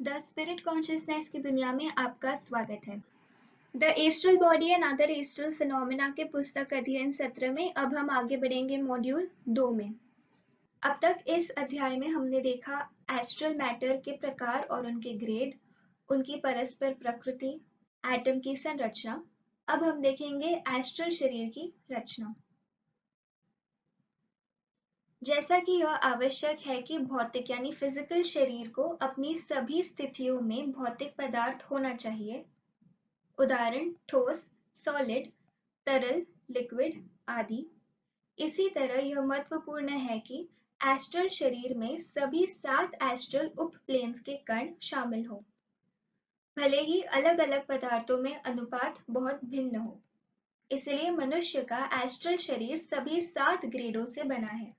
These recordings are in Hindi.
द स्पिरिट कॉन्शियसनेस की दुनिया में आपका स्वागत है। The astral body and other astral phenomena के पुस्तक अध्ययन सत्र में अब हम आगे बढ़ेंगे मॉड्यूल 2 में। अब तक इस अध्याय में हमने देखा एस्ट्रल मैटर के प्रकार और उनके ग्रेड, उनकी परस्पर प्रकृति, एटम की संरचना। अब हम देखेंगे एस्ट्रल शरीर की रचना। जैसा कि यह आवश्यक है कि भौतिक यानी फिजिकल शरीर को अपनी सभी स्थितियों में भौतिक पदार्थ होना चाहिए, उदाहरण ठोस, सॉलिड, तरल, लिक्विड आदि। इसी तरह यह महत्वपूर्ण है कि एस्ट्रल शरीर में सभी 7 एस्ट्रल उपप्लेन्स के कण शामिल हो, भले ही अलग अलग पदार्थों में अनुपात बहुत भिन्न हो। इसलिए मनुष्य का एस्ट्रल शरीर सभी 7 ग्रेडों से बना है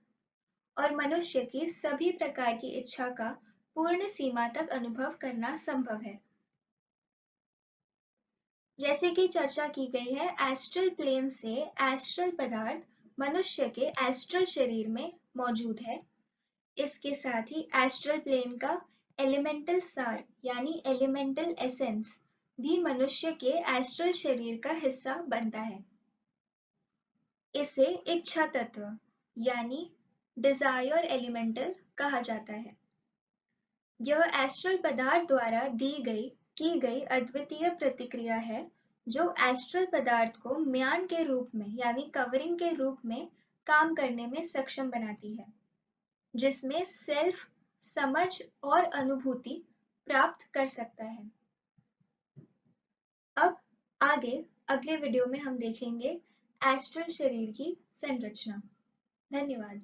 और मनुष्य की सभी प्रकार की इच्छा का पूर्ण सीमा तक अनुभव करना संभव है। जैसे कि चर्चा की गई है, एस्ट्रल प्लेन से एस्ट्रल पदार्थ मनुष्य के एस्ट्रल शरीर में मौजूद है। इसके साथ ही एस्ट्रल प्लेन का एलिमेंटल सार यानी एलिमेंटल एसेंस भी मनुष्य के एस्ट्रल शरीर का हिस्सा बनता है। इसे इच्छा तत्व यानी डिजायर एलिमेंटल कहा जाता है। यह एस्ट्रल पदार्थ द्वारा की गई अद्वितीय प्रतिक्रिया है जो एस्ट्रल पदार्थ को म्यान के रूप में यानी कवरिंग के रूप में काम करने में सक्षम बनाती है, जिसमें सेल्फ समझ और अनुभूति प्राप्त कर सकता है। अब आगे अगले वीडियो में हम देखेंगे एस्ट्रल शरीर की संरचना। धन्यवाद।